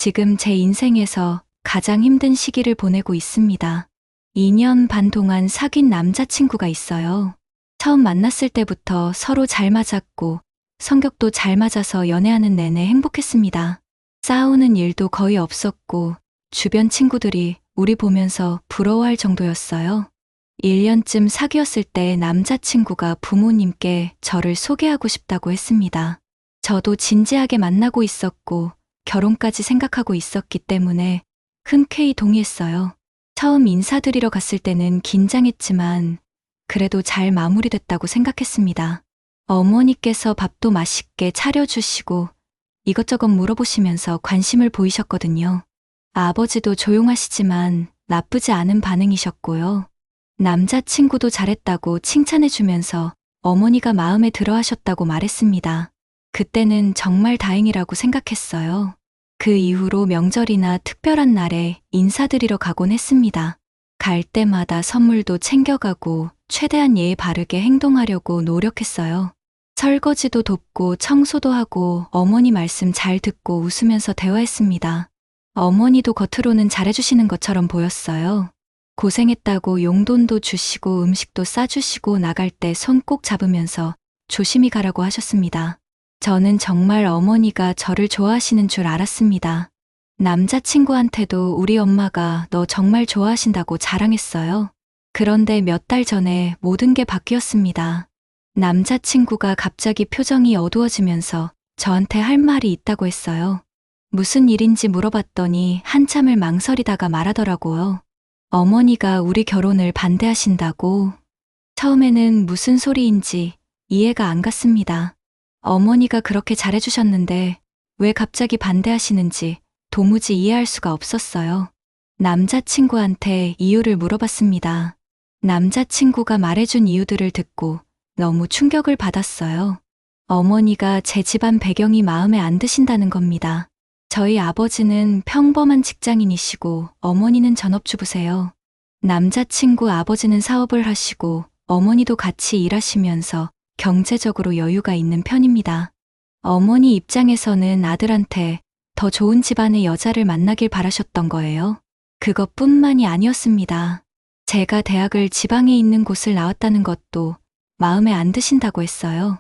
지금 제 인생에서 가장 힘든 시기를 보내고 있습니다. 2년 반 동안 사귄 남자친구가 있어요. 처음 만났을 때부터 서로 잘 맞았고 성격도 잘 맞아서 연애하는 내내 행복했습니다. 싸우는 일도 거의 없었고 주변 친구들이 우리 보면서 부러워할 정도였어요. 1년쯤 사귀었을 때 남자친구가 부모님께 저를 소개하고 싶다고 했습니다. 저도 진지하게 만나고 있었고 결혼까지 생각하고 있었기 때문에 흔쾌히 동의했어요. 처음 인사드리러 갔을 때는 긴장했지만 그래도 잘 마무리됐다고 생각했습니다. 어머니께서 밥도 맛있게 차려주시고 이것저것 물어보시면서 관심을 보이셨거든요. 아버지도 조용하시지만 나쁘지 않은 반응이셨고요. 남자친구도 잘했다고 칭찬해주면서 어머니가 마음에 들어 하셨다고 말했습니다. 그때는 정말 다행이라고 생각했어요. 그 이후로 명절이나 특별한 날에 인사드리러 가곤 했습니다. 갈 때마다 선물도 챙겨가고 최대한 예의 바르게 행동하려고 노력했어요. 설거지도 돕고 청소도 하고 어머니 말씀 잘 듣고 웃으면서 대화했습니다. 어머니도 겉으로는 잘해주시는 것처럼 보였어요. 고생했다고 용돈도 주시고 음식도 싸주시고 나갈 때 손 꼭 잡으면서 조심히 가라고 하셨습니다. 저는 정말 어머니가 저를 좋아하시는 줄 알았습니다. 남자친구한테도 우리 엄마가 너 정말 좋아하신다고 자랑했어요. 그런데 몇 달 전에 모든 게 바뀌었습니다. 남자친구가 갑자기 표정이 어두워지면서 저한테 할 말이 있다고 했어요. 무슨 일인지 물어봤더니 한참을 망설이다가 말하더라고요. 어머니가 우리 결혼을 반대하신다고. 처음에는 무슨 소리인지 이해가 안 갔습니다. 어머니가 그렇게 잘해주셨는데 왜 갑자기 반대하시는지 도무지 이해할 수가 없었어요. 남자친구한테 이유를 물어봤습니다. 남자친구가 말해준 이유들을 듣고 너무 충격을 받았어요. 어머니가 제 집안 배경이 마음에 안 드신다는 겁니다. 저희 아버지는 평범한 직장인이시고 어머니는 전업주부세요. 남자친구 아버지는 사업을 하시고 어머니도 같이 일하시면서 경제적으로 여유가 있는 편입니다. 어머니 입장에서는 아들한테 더 좋은 집안의 여자를 만나길 바라셨던 거예요. 그것뿐만이 아니었습니다. 제가 대학을 지방에 있는 곳을 나왔다는 것도 마음에 안 드신다고 했어요.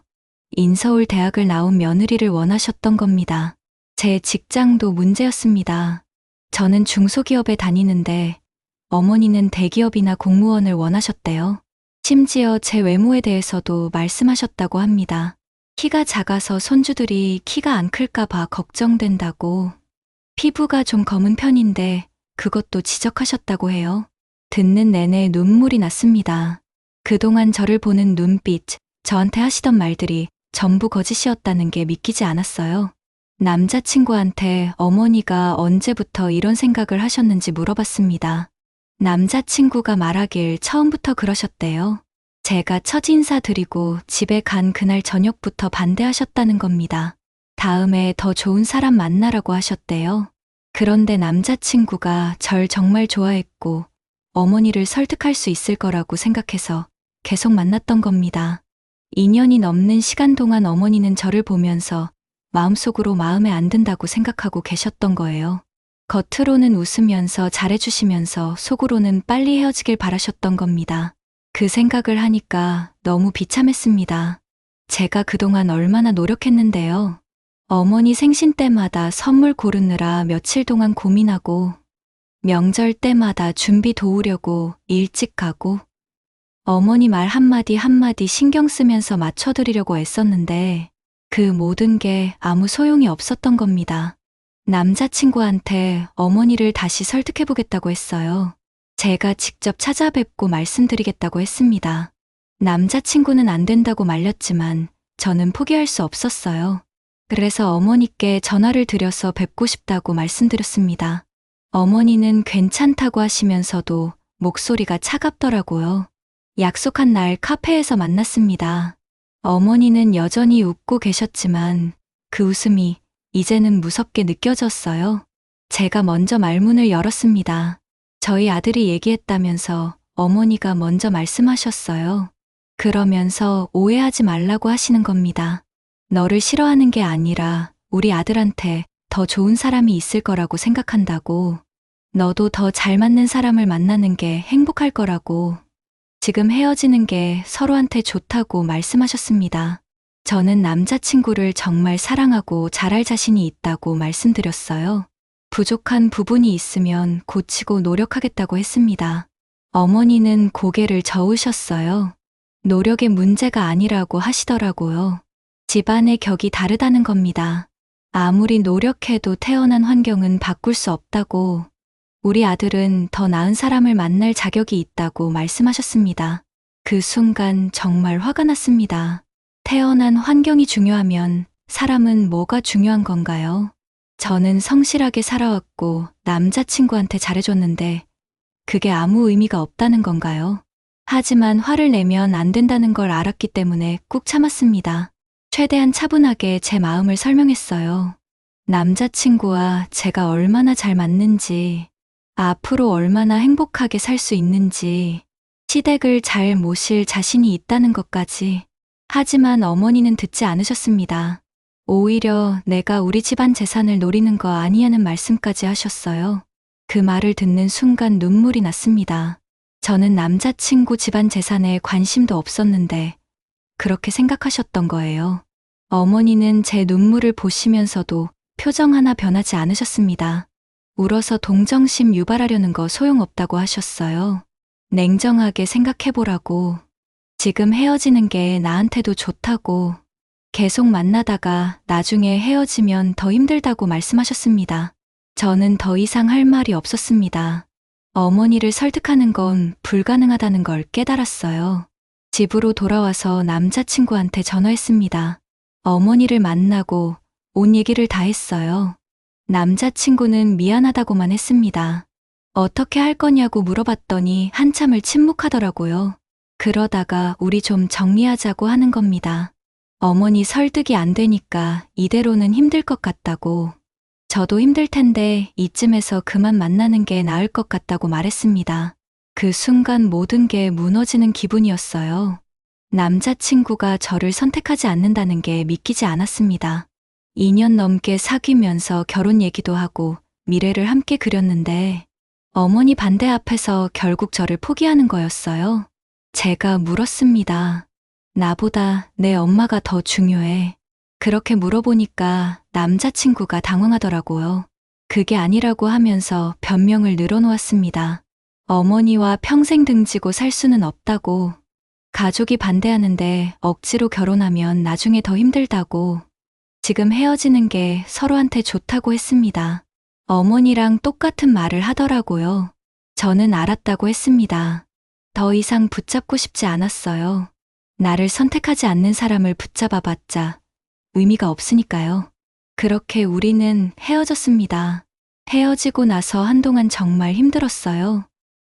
인서울 대학을 나온 며느리를 원하셨던 겁니다. 제 직장도 문제였습니다. 저는 중소기업에 다니는데 어머니는 대기업이나 공무원을 원하셨대요. 심지어 제 외모에 대해서도 말씀하셨다고 합니다. 키가 작아서 손주들이 키가 안 클까 봐 걱정된다고. 피부가 좀 검은 편인데 그것도 지적하셨다고 해요. 듣는 내내 눈물이 났습니다. 그동안 저를 보는 눈빛, 저한테 하시던 말들이 전부 거짓이었다는 게 믿기지 않았어요. 남자친구한테 어머니가 언제부터 이런 생각을 하셨는지 물어봤습니다. 남자친구가 말하길 처음부터 그러셨대요. 제가 첫 인사 드리고 집에 간 그날 저녁부터 반대하셨다는 겁니다. 다음에 더 좋은 사람 만나라고 하셨대요. 그런데 남자친구가 절 정말 좋아했고 어머니를 설득할 수 있을 거라고 생각해서 계속 만났던 겁니다. 2년이 넘는 시간 동안 어머니는 저를 보면서 마음속으로 마음에 안 든다고 생각하고 계셨던 거예요. 겉으로는 웃으면서 잘해주시면서 속으로는 빨리 헤어지길 바라셨던 겁니다. 그 생각을 하니까 너무 비참했습니다. 제가 그동안 얼마나 노력했는데요. 어머니 생신 때마다 선물 고르느라 며칠 동안 고민하고 명절 때마다 준비 도우려고 일찍 가고 어머니 말 한마디 한마디 신경 쓰면서 맞춰드리려고 애썼는데 그 모든 게 아무 소용이 없었던 겁니다. 남자친구한테 어머니를 다시 설득해보겠다고 했어요. 제가 직접 찾아뵙고 말씀드리겠다고 했습니다. 남자친구는 안 된다고 말렸지만 저는 포기할 수 없었어요. 그래서 어머니께 전화를 드려서 뵙고 싶다고 말씀드렸습니다. 어머니는 괜찮다고 하시면서도 목소리가 차갑더라고요. 약속한 날 카페에서 만났습니다. 어머니는 여전히 웃고 계셨지만 그 웃음이 이제는 무섭게 느껴졌어요. 제가 먼저 말문을 열었습니다. 저희 아들이 얘기했다면서 어머니가 먼저 말씀하셨어요. 그러면서 오해하지 말라고 하시는 겁니다. 너를 싫어하는 게 아니라 우리 아들한테 더 좋은 사람이 있을 거라고 생각한다고. 너도 더 잘 맞는 사람을 만나는 게 행복할 거라고. 지금 헤어지는 게 서로한테 좋다고 말씀하셨습니다. 저는 남자친구를 정말 사랑하고 잘할 자신이 있다고 말씀드렸어요. 부족한 부분이 있으면 고치고 노력하겠다고 했습니다. 어머니는 고개를 저으셨어요. 노력의 문제가 아니라고 하시더라고요. 집안의 격이 다르다는 겁니다. 아무리 노력해도 태어난 환경은 바꿀 수 없다고. 우리 아들은 더 나은 사람을 만날 자격이 있다고 말씀하셨습니다. 그 순간 정말 화가 났습니다. 태어난 환경이 중요하면 사람은 뭐가 중요한 건가요? 저는 성실하게 살아왔고 남자친구한테 잘해줬는데 그게 아무 의미가 없다는 건가요? 하지만 화를 내면 안 된다는 걸 알았기 때문에 꾹 참았습니다. 최대한 차분하게 제 마음을 설명했어요. 남자친구와 제가 얼마나 잘 맞는지, 앞으로 얼마나 행복하게 살 수 있는지, 시댁을 잘 모실 자신이 있다는 것까지. 하지만 어머니는 듣지 않으셨습니다. 오히려 내가 우리 집안 재산을 노리는 거 아니냐는 말씀까지 하셨어요. 그 말을 듣는 순간 눈물이 났습니다. 저는 남자친구 집안 재산에 관심도 없었는데 그렇게 생각하셨던 거예요. 어머니는 제 눈물을 보시면서도 표정 하나 변하지 않으셨습니다. 울어서 동정심 유발하려는 거 소용없다고 하셨어요. 냉정하게 생각해보라고. 지금 헤어지는 게 나한테도 좋다고. 계속 만나다가 나중에 헤어지면 더 힘들다고 말씀하셨습니다. 저는 더 이상 할 말이 없었습니다. 어머니를 설득하는 건 불가능하다는 걸 깨달았어요. 집으로 돌아와서 남자친구한테 전화했습니다. 어머니를 만나고 온 얘기를 다 했어요. 남자친구는 미안하다고만 했습니다. 어떻게 할 거냐고 물어봤더니 한참을 침묵하더라고요. 그러다가 우리 좀 정리하자고 하는 겁니다. 어머니 설득이 안 되니까 이대로는 힘들 것 같다고. 저도 힘들 텐데 이쯤에서 그만 만나는 게 나을 것 같다고 말했습니다. 그 순간 모든 게 무너지는 기분이었어요. 남자친구가 저를 선택하지 않는다는 게 믿기지 않았습니다. 2년 넘게 사귀면서 결혼 얘기도 하고 미래를 함께 그렸는데 어머니 반대 앞에서 결국 저를 포기하는 거였어요. 제가 물었습니다. 나보다 내 엄마가 더 중요해. 그렇게 물어보니까 남자친구가 당황하더라고요. 그게 아니라고 하면서 변명을 늘어놓았습니다. 어머니와 평생 등지고 살 수는 없다고. 가족이 반대하는데 억지로 결혼하면 나중에 더 힘들다고. 지금 헤어지는 게 서로한테 좋다고 했습니다. 어머니랑 똑같은 말을 하더라고요. 저는 알았다고 했습니다. 더 이상 붙잡고 싶지 않았어요. 나를 선택하지 않는 사람을 붙잡아봤자 의미가 없으니까요. 그렇게 우리는 헤어졌습니다. 헤어지고 나서 한동안 정말 힘들었어요.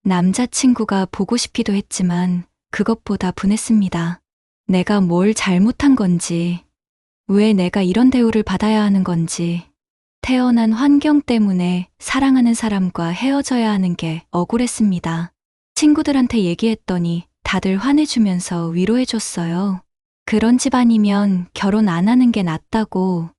남자친구가 보고 싶기도 했지만 그것보다 분했습니다. 내가 뭘 잘못한 건지, 왜 내가 이런 대우를 받아야 하는 건지, 태어난 환경 때문에 사랑하는 사람과 헤어져야 하는 게 억울했습니다. 친구들한테 얘기했더니 다들 화내주면서 위로해줬어요. 그런 집안이면 결혼 안 하는 게 낫다고.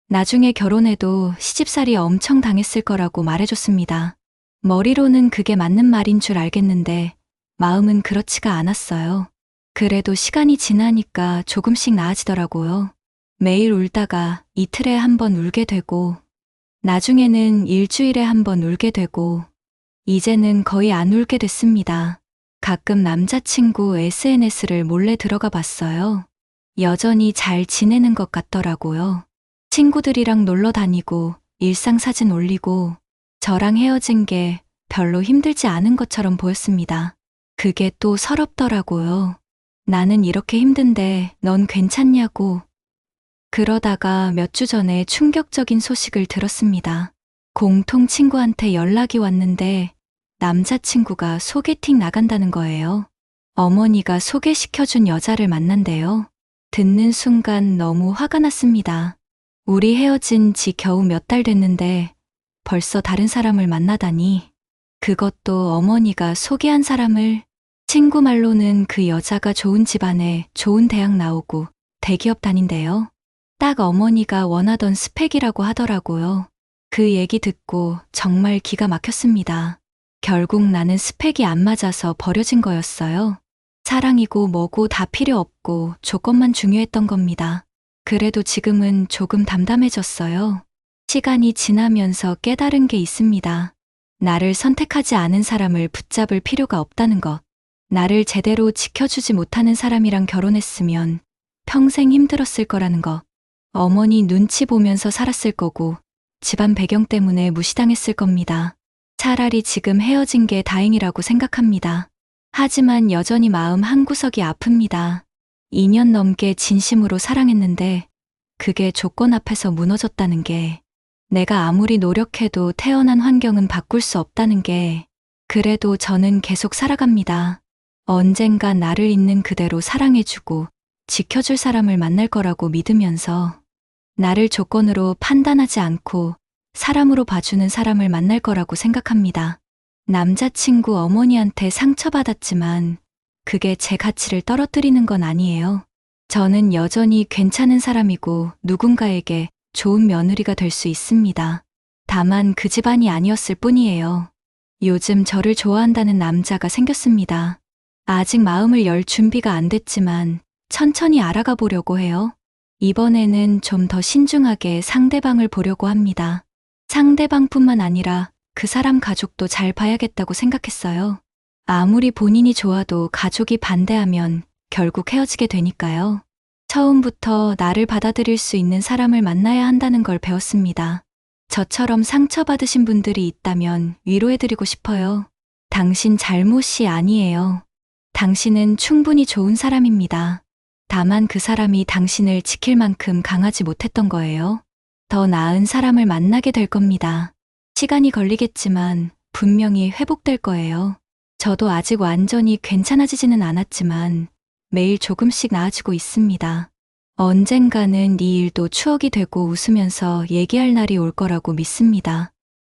나중에 결혼해도 시집살이 엄청 당했을 거라고 말해줬습니다. 머리로는 그게 맞는 말인 줄 알겠는데 마음은 그렇지가 않았어요. 그래도 시간이 지나니까 조금씩 나아지더라고요. 매일 울다가 이틀에 한 번 울게 되고 나중에는 일주일에 한 번 울게 되고 이제는 거의 안 울게 됐습니다. 가끔 남자친구 SNS를 몰래 들어가 봤어요. 여전히 잘 지내는 것 같더라고요. 친구들이랑 놀러 다니고 일상 사진 올리고 저랑 헤어진 게 별로 힘들지 않은 것처럼 보였습니다. 그게 또 서럽더라고요. 나는 이렇게 힘든데 넌 괜찮냐고. 그러다가 몇 주 전에 충격적인 소식을 들었습니다. 공통 친구한테 연락이 왔는데 남자친구가 소개팅 나간다는 거예요. 어머니가 소개시켜준 여자를 만난대요. 듣는 순간 너무 화가 났습니다. 우리 헤어진 지 겨우 몇 달 됐는데 벌써 다른 사람을 만나다니. 그것도 어머니가 소개한 사람을. 친구 말로는 그 여자가 좋은 집안에 좋은 대학 나오고 대기업 다닌대요. 딱 어머니가 원하던 스펙이라고 하더라고요. 그 얘기 듣고 정말 기가 막혔습니다. 결국 나는 스펙이 안 맞아서 버려진 거였어요. 사랑이고 뭐고 다 필요 없고 조건만 중요했던 겁니다. 그래도 지금은 조금 담담해졌어요. 시간이 지나면서 깨달은 게 있습니다. 나를 선택하지 않은 사람을 붙잡을 필요가 없다는 것. 나를 제대로 지켜주지 못하는 사람이랑 결혼했으면 평생 힘들었을 거라는 것. 어머니 눈치 보면서 살았을 거고 집안 배경 때문에 무시당했을 겁니다. 차라리 지금 헤어진 게 다행이라고 생각합니다. 하지만 여전히 마음 한구석이 아픕니다. 2년 넘게 진심으로 사랑했는데 그게 조건 앞에서 무너졌다는 게, 내가 아무리 노력해도 태어난 환경은 바꿀 수 없다는 게, 그래도 저는 계속 살아갑니다. 언젠가 나를 있는 그대로 사랑해주고 지켜줄 사람을 만날 거라고 믿으면서, 나를 조건으로 판단하지 않고 사람으로 봐주는 사람을 만날 거라고 생각합니다. 남자친구 어머니한테 상처받았지만 그게 제 가치를 떨어뜨리는 건 아니에요. 저는 여전히 괜찮은 사람이고 누군가에게 좋은 며느리가 될 수 있습니다. 다만 그 집안이 아니었을 뿐이에요. 요즘 저를 좋아한다는 남자가 생겼습니다. 아직 마음을 열 준비가 안 됐지만 천천히 알아가 보려고 해요. 이번에는 좀 더 신중하게 상대방을 보려고 합니다. 상대방뿐만 아니라 그 사람 가족도 잘 봐야겠다고 생각했어요. 아무리 본인이 좋아도 가족이 반대하면 결국 헤어지게 되니까요. 처음부터 나를 받아들일 수 있는 사람을 만나야 한다는 걸 배웠습니다. 저처럼 상처받으신 분들이 있다면 위로해드리고 싶어요. 당신 잘못이 아니에요. 당신은 충분히 좋은 사람입니다. 다만 그 사람이 당신을 지킬 만큼 강하지 못했던 거예요. 더 나은 사람을 만나게 될 겁니다. 시간이 걸리겠지만 분명히 회복될 거예요. 저도 아직 완전히 괜찮아지지는 않았지만 매일 조금씩 나아지고 있습니다. 언젠가는 이 일도 추억이 되고 웃으면서 얘기할 날이 올 거라고 믿습니다.